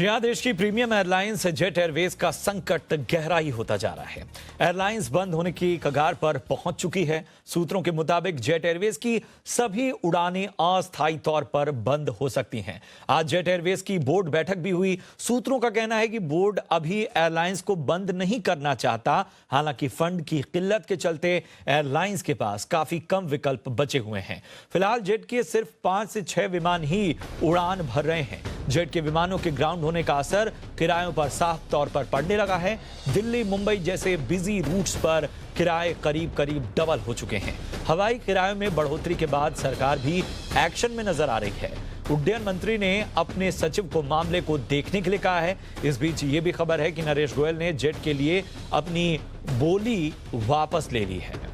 जी हाँ, देश की प्रीमियम एयरलाइंस जेट एयरवेज का संकट गहरा ही होता जा रहा है। एयरलाइंस बंद होने की कगार पर पहुंच चुकी है। सूत्रों के मुताबिक जेट एयरवेज की सभी उड़ानें अस्थायी तौर पर बंद हो सकती हैं। आज जेट एयरवेज की बोर्ड बैठक भी हुई। सूत्रों का कहना है कि बोर्ड अभी एयरलाइंस को बंद नहीं करना चाहता। हालांकि फंड की किल्लत के चलते एयरलाइंस के पास काफी कम विकल्प बचे हुए हैं। फिलहाल जेट के सिर्फ 5 से 6 विमान ही उड़ान भर रहे हैं। जेट के विमानों के ग्राउंड होने का असर किरायों पर साफ तौर पर पड़ने लगा है। दिल्ली मुंबई जैसे बिजी रूट्स पर किराए करीब करीब डबल हो चुके हैं। हवाई किरायों में बढ़ोतरी के बाद सरकार भी एक्शन में नजर आ रही है। उड्डयन मंत्री ने अपने सचिव को मामले को देखने के लिए कहा है। इस बीच ये भी खबर है कि नरेश गोयल ने जेट के लिए अपनी बोली वापस ले ली है।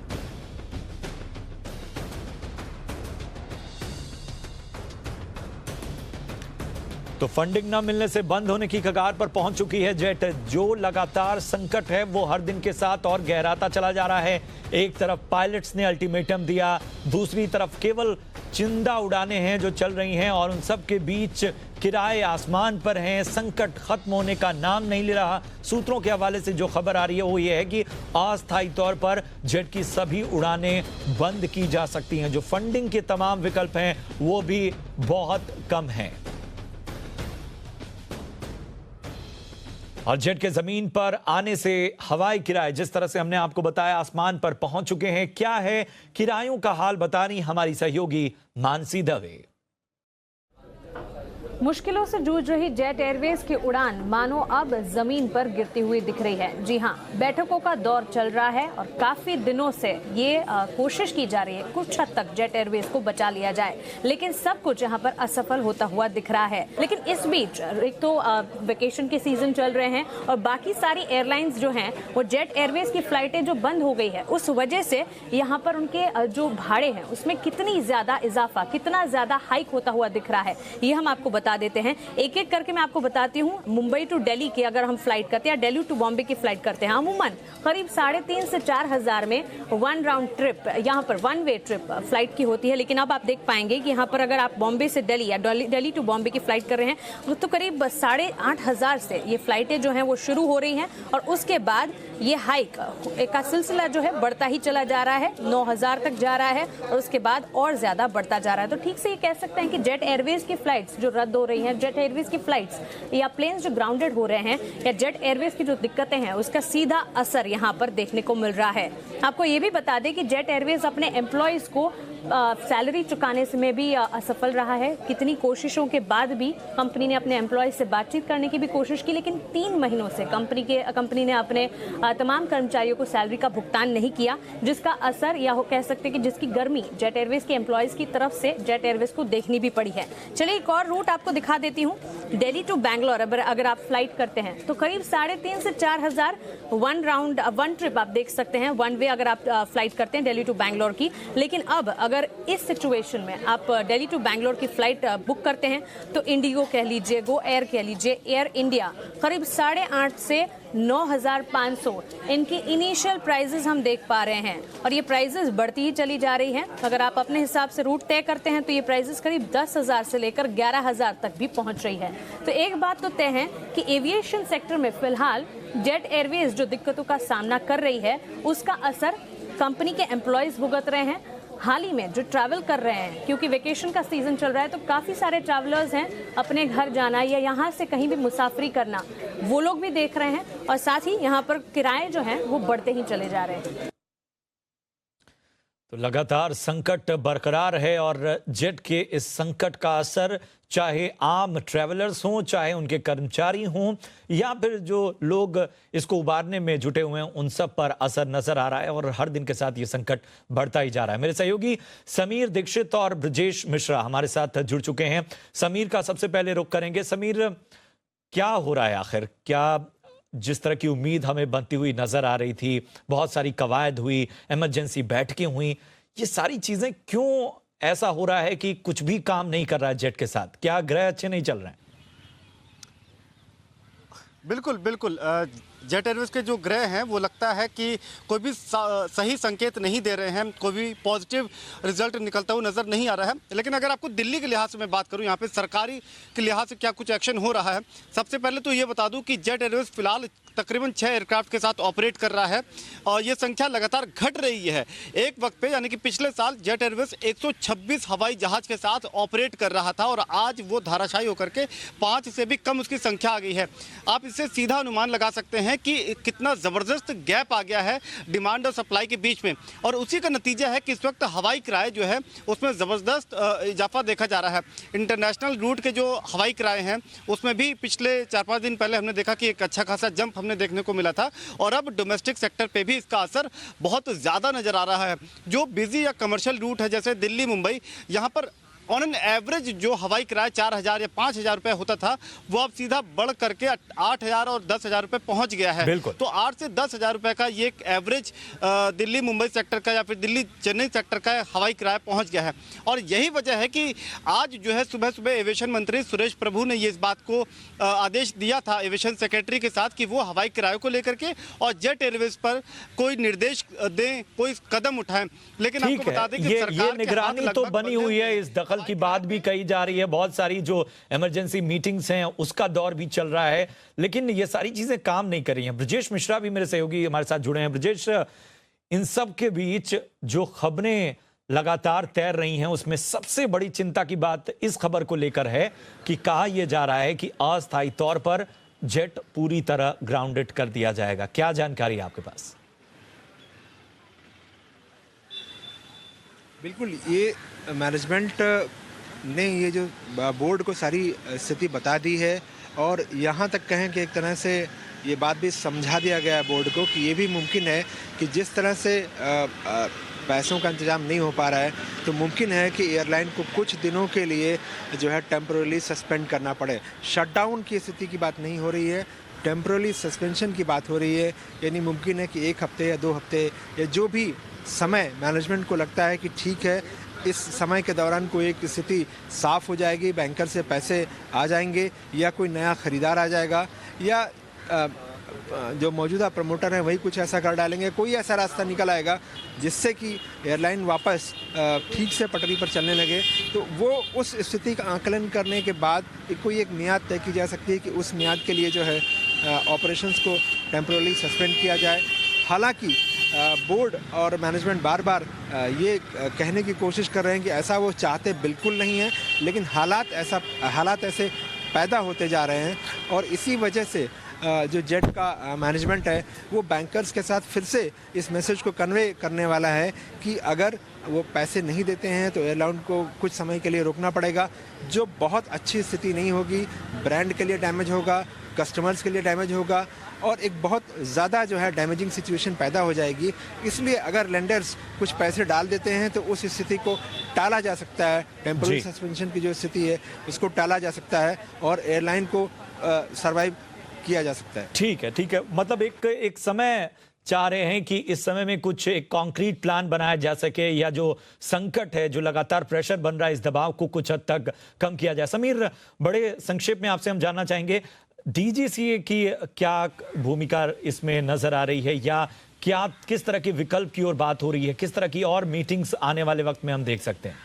तो फंडिंग न मिलने से बंद होने की कगार पर पहुंच चुकी है जेट। जो लगातार संकट है वो हर दिन के साथ और गहराता चला जा रहा है। एक तरफ पायलट्स ने अल्टीमेटम दिया, दूसरी तरफ केवल चंदा उड़ानें हैं जो चल रही हैं और उन सब के बीच किराए आसमान पर हैं। संकट खत्म होने का नाम नहीं ले रहा। सूत्रों के हवाले से जो खबर आ रही है वो ये है कि अस्थायी तौर पर जेट की सभी उड़ानें बंद की जा सकती हैं। जो फंडिंग के तमाम विकल्प हैं वो भी बहुत कम हैं। और जेट के जमीन पर आने से हवाई किराए जिस तरह से हमने आपको बताया आसमान पर पहुंच चुके हैं। क्या है किरायों का हाल बता रही हमारी सहयोगी मानसी दवे। मुश्किलों से जूझ रही जेट एयरवेज की उड़ान मानो अब जमीन पर गिरती हुई दिख रही है। जी हां, बैठकों का दौर चल रहा है और काफी दिनों से ये कोशिश की जा रही है कुछ हद तक जेट एयरवेज को बचा लिया जाए, लेकिन सब कुछ यहां पर असफल होता हुआ दिख रहा है। लेकिन इस बीच एक तो वेकेशन के सीजन चल रहे हैं और बाकी सारी एयरलाइंस जो हैं वो जेट एयरवेज की फ्लाइटें जो बंद हो गई है उस वजह से यहाँ पर उनके जो भाड़े हैं उसमें कितनी ज्यादा इजाफा, कितना ज्यादा हाइक होता हुआ दिख रहा है, ये हम आपको बता देते हैं। एक एक करके मैं आपको बताती हूँ। मुंबई टू दिल्ली की अगर हम फ्लाइट करते हैं या दिल्ली टू बॉम्बे की फ्लाइट करते हैं, अमूमन करीब 3,500 से 4,000 में वन राउंड ट्रिप, यहाँ पर वन वे ट्रिप फ्लाइट की होती है। लेकिन अब आप देख पाएंगे कि यहाँ पर अगर आप बॉम्बे से दिल्ली या दिल्ली टू बॉम्बे की फ्लाइट कर रहे हैं तो करीब 8,500 से ये फ्लाइटें जो हैं वो शुरू हो रही हैं और उसके बाद ये हाइक का सिलसिला जो है बढ़ता ही चला जा रहा है। 9,000 तक जा रहा है और उसके बाद और ज्यादा बढ़ता जा रहा है। तो ठीक से ये कह सकते हैं कि जेट एयरवेज की फ्लाइट्स जो रद्द हो रही हैं, जेट एयरवेज की फ्लाइट्स या प्लेन्स जो ग्राउंडेड हो रहे हैं या जेट एयरवेज की जो दिक्कतें हैं उसका सीधा असर यहाँ पर देखने को मिल रहा है। आपको ये भी बता दें कि जेट एयरवेज अपने एम्प्लॉयज को सैलरी चुकाने में भी असफल रहा है। कितनी कोशिशों के बाद भी कंपनी ने अपने एम्प्लॉयज से बातचीत करने की भी कोशिश की, लेकिन 3 महीनों से कंपनी ने अपने तमाम कर्मचारियों को सैलरी का भुगतान नहीं किया, जिसका असर या कह सकते हैं कि जिसकी गर्मी जेट एयरवेज के एम्प्लॉयज की तरफ से जेट एयरवेज को देखनी भी पड़ी है। चलिए एक और रूट आपको दिखा देती हूँ। दिल्ली टू बैंगलोर अगर आप फ्लाइट करते हैं तो करीब 3,500 से 4,000 वन ट्रिप आप देख सकते हैं, वन वे अगर आप फ्लाइट करते हैं दिल्ली टू बैंगलोर की। लेकिन अब अगर इस सिचुएशन में आप दिल्ली टू बैंगलोर की फ्लाइट बुक करते हैं तो इंडिगो कह लीजिए, गो एयर कह लीजिए, एयर इंडिया करीब 8,500 से 9,500 इनकी इनिशियल प्राइजेस हम देख पा रहे हैं और ये प्राइजेस बढ़ती ही चली जा रही हैं। अगर आप अपने हिसाब से रूट तय करते हैं तो ये प्राइजेस करीब 10,000 से लेकर 11,000 तक भी पहुंच रही है। तो एक बात तो तय है कि एविएशन सेक्टर में फिलहाल जेट एयरवेज जो दिक्कतों का सामना कर रही है उसका असर कंपनी के एम्प्लॉयज भुगत रहे हैं। हाल ही में जो ट्रैवल कर रहे हैं, क्योंकि वेकेशन का सीजन चल रहा है तो काफ़ी सारे ट्रैवलर्स हैं, अपने घर जाना या यहाँ से कहीं भी मुसाफरी करना वो लोग भी देख रहे हैं और साथ ही यहाँ पर किराए जो हैं वो बढ़ते ही चले जा रहे हैं। तो लगातार संकट बरकरार है और जेट के इस संकट का असर चाहे आम ट्रैवलर्स हों, चाहे उनके कर्मचारी हों या फिर जो लोग इसको उबारने में जुटे हुए हैं उन सब पर असर नजर आ रहा है और हर दिन के साथ ये संकट बढ़ता ही जा रहा है। मेरे सहयोगी समीर दीक्षित और ब्रजेश मिश्रा हमारे साथ जुड़ चुके हैं। समीर का सबसे पहले रुख करेंगे। समीर, क्या हो रहा है आखिर? क्या जिस तरह की उम्मीद हमें बनती हुई नजर आ रही थी, बहुत सारी कवायद हुई, इमरजेंसी बैठकें हुई, ये सारी चीजें क्यों ऐसा हो रहा है कि कुछ भी काम नहीं कर रहा है जेट के साथ? क्या ग्रह अच्छे नहीं चल रहे हैं? बिल्कुल बिल्कुल जेट एयरवेज के जो ग्रह हैं वो लगता है कि कोई भी सही संकेत नहीं दे रहे हैं, कोई भी पॉजिटिव रिजल्ट निकलता हुआ नज़र नहीं आ रहा है। लेकिन अगर आपको दिल्ली के लिहाज से मैं बात करूं, यहाँ पे सरकारी के लिहाज से क्या कुछ एक्शन हो रहा है, सबसे पहले तो ये बता दूं कि जेट एयरवेज फिलहाल तकरीबन 6 एयरक्राफ्ट के साथ ऑपरेट कर रहा है और ये संख्या लगातार घट रही है। एक वक्त पे यानी कि पिछले साल जेट एयरवेज 126 हवाई जहाज के साथ ऑपरेट कर रहा था और आज वो धाराशायी होकर के 5 से भी कम उसकी संख्या आ गई है। आप इससे सीधा अनुमान लगा सकते हैं कि कितना ज़बरदस्त गैप आ गया है डिमांड और सप्लाई के बीच में, और उसी का नतीजा है कि इस वक्त हवाई किराए जो है उसमें ज़बरदस्त इजाफा देखा जा रहा है। इंटरनेशनल रूट के जो हवाई किराए हैं उसमें भी पिछले 4-5 दिन पहले हमने देखा कि एक अच्छा खासा जंप हमने देखने को मिला था और अब डोमेस्टिक सेक्टर पे भी इसका असर बहुत ज़्यादा नज़र आ रहा है। जो बिजी या कमर्शियल रूट है जैसे दिल्ली मुंबई, यहाँ पर ऑन एन एवरेज जो हवाई किराया 4,000 या 5,000 रुपये होता था वो अब सीधा बढ़ करके 8,000 और 10,000 रुपये पहुँच गया है। तो 8 से 10,000 रुपये का ये एक एवरेज दिल्ली मुंबई सेक्टर का या फिर दिल्ली चेन्नई सेक्टर का हवाई किराया पहुँच गया है। और यही वजह है कि आज जो है सुबह सुबह एविएशन मंत्री सुरेश प्रभु ने ये इस बात को आदेश दिया था एविएशन सेक्रेटरी के साथ कि वो हवाई किराए को लेकर के और जेट एयरवेज पर कोई निर्देश दें, कोई कदम उठाएं। लेकिन आपको बता दें कि ये निगरानी तो बनी हुई है, इस दखल की बात भी कही जा रही है, बहुत सारी जो इमरजेंसी मीटिंग्स हैं उसका दौर भी चल रहा है, लेकिन ये सारी चीजें काम नहीं कर रही हैं। ब्रजेश मिश्रा भी मेरे सहयोगी हमारे साथ जुड़े हैं। ब्रजेश, इन सब के बीच जो खबरें लगातार तैर रही हैं उसमें सबसे बड़ी चिंता की बात इस खबर को लेकर है कि कहा यह जा रहा है कि अस्थायी तौर पर जेट पूरी तरह ग्राउंडेड कर दिया जाएगा। क्या जानकारी है आपके पास? बिल्कुल, ये मैनेजमेंट ने ये जो बोर्ड को सारी स्थिति बता दी है और यहाँ तक कहें कि एक तरह से ये बात भी समझा दिया गया है बोर्ड को कि ये भी मुमकिन है कि जिस तरह से पैसों का इंतजाम नहीं हो पा रहा है तो मुमकिन है कि एयरलाइन को कुछ दिनों के लिए जो है टेम्पररी सस्पेंड करना पड़े। शटडाउन की स्थिति की बात नहीं हो रही है, टेम्पररी सस्पेंशन की बात हो रही है। यानी मुमकिन है कि 1 हफ्ते या 2 हफ्ते या जो भी समय मैनेजमेंट को लगता है कि ठीक है, इस समय के दौरान कोई एक स्थिति साफ हो जाएगी, बैंकर से पैसे आ जाएंगे या कोई नया ख़रीदार आ जाएगा या जो मौजूदा प्रमोटर हैं वही कुछ ऐसा कर डालेंगे, कोई ऐसा रास्ता निकल आएगा जिससे कि एयरलाइन वापस ठीक से पटरी पर चलने लगे। तो वो उस स्थिति का आकलन करने के बाद कोई एक मियाद तय की जा सकती है कि उस मियाद के लिए जो है ऑपरेशंस को टेम्पररी सस्पेंड किया जाए। हालांकि बोर्ड और मैनेजमेंट बार बार ये कहने की कोशिश कर रहे हैं कि ऐसा वो चाहते बिल्कुल नहीं है, लेकिन हालात ऐसे पैदा होते जा रहे हैं और इसी वजह से जो जेट का मैनेजमेंट है वो बैंकर्स के साथ फिर से इस मैसेज को कन्वे करने वाला है कि अगर वो पैसे नहीं देते हैं तो एयरलाइन को कुछ समय के लिए रोकना पड़ेगा, जो बहुत अच्छी स्थिति नहीं होगी, ब्रांड के लिए डैमेज होगा, कस्टमर्स के लिए डैमेज होगा और एक बहुत ज़्यादा जो है डैमेजिंग सिचुएशन पैदा हो जाएगी। इसलिए अगर लेंडर्स कुछ पैसे डाल देते हैं तो उस स्थिति को टाला जा सकता है, टेम्पररी सस्पेंशन की जो स्थिति है उसको टाला जा सकता है और एयरलाइन को सर्वाइव किया जा सकता है। ठीक है, मतलब एक समय चाह रहे हैं कि इस समय में कुछ एक कॉन्क्रीट प्लान बनाया जा सके या जो संकट है, जो लगातार प्रेशर बन रहा है, इस दबाव को कुछ हद तक कम किया जाए। समीर, बड़े संक्षेप में आपसे हम जानना चाहेंगे डीजीसीए की क्या भूमिका इसमें नजर आ रही है या क्या किस तरह के विकल्प की ओर बात हो रही है, किस तरह की और मीटिंग्स आने वाले वक्त में हम देख सकते हैं?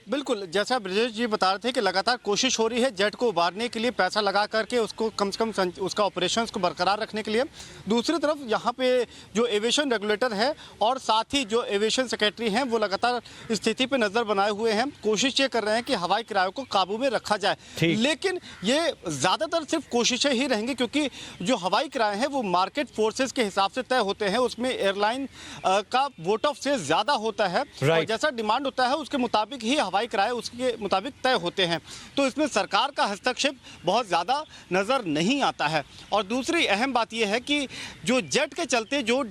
बिल्कुल, जैसा ब्रजेश जी बता रहे थे कि लगातार कोशिश हो रही है जेट को उबारने के लिए, पैसा लगा करके उसको कम से कम उसका ऑपरेशंस को बरकरार रखने के लिए। दूसरी तरफ यहाँ पे जो एविएशन रेगुलेटर है और साथ ही जो एविएशन सेक्रेटरी हैं वो लगातार स्थिति पे नज़र बनाए हुए हैं, कोशिश ये कर रहे हैं कि हवाई किराए को काबू में रखा जाए। लेकिन ये ज़्यादातर सिर्फ कोशिशें ही रहेंगी क्योंकि जो हवाई किराए हैं वो मार्केट फोर्सेज के हिसाब से तय होते हैं, उसमें एयरलाइन का वोट ऑफ से ज़्यादा होता है और जैसा डिमांड होता है उसके मुताबिक ही हवाई किराए उसके मुताबिक तय होते हैं। तो इसमें सरकार का हस्तक्षेप बहुत ज़्यादा नज़र नहीं आता है। और दूसरी अहम बात यह है कि जो जेट के चलते जो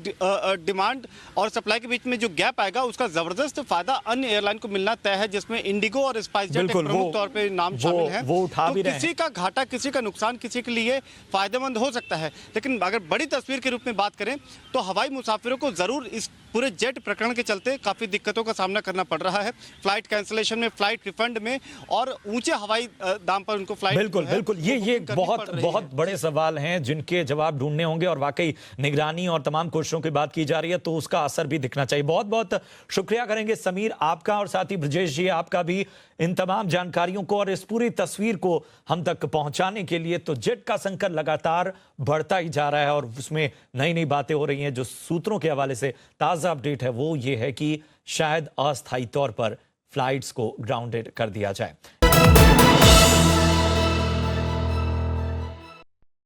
डिमांड और सप्लाई के बीच में जो गैप आएगा उसका ज़बरदस्त फायदा अन्य एयरलाइन को मिलना तय है, जिसमें इंडिगो और स्पाइस जेट प्रमुख तौर पर नाम शामिल हैं। तो किसी का घाटा, किसी का नुकसान किसी के लिए फायदेमंद हो सकता है, लेकिन अगर बड़ी तस्वीर के रूप में बात करें तो हवाई मुसाफिरों को ज़रूर इस पूरे जेट प्रकरण के चलते काफ़ी दिक्कतों का सामना करना पड़ रहा है, फ्लाइट कैंसिलेशन में, फ्लाइट रिफंड में और ऊंचे हवाई दाम पर उनको फ्लाइट बिल्कुल बिल्कुल ये बहुत बहुत बड़े सवाल हैं जिनके जवाब ढूंढने होंगे और वाकई निगरानी और तमाम कोशिशों की बात की जा रही है तो उसका असर भी दिखना चाहिए। बहुत बहुत शुक्रिया करेंगे समीर आपका और साथ ही ब्रजेश जी आपका भी इन तमाम जानकारियों को और इस पूरी तस्वीर को हम तक पहुंचाने के लिए। तो जेट का संकट लगातार बढ़ता ही जा रहा है और उसमें नई नई बातें हो रही हैं। जो सूत्रों के हवाले से ताजा अपडेट है वो ये है कि शायद अस्थायी तौर पर फ्लाइट्स को ग्राउंडेड कर दिया जाए।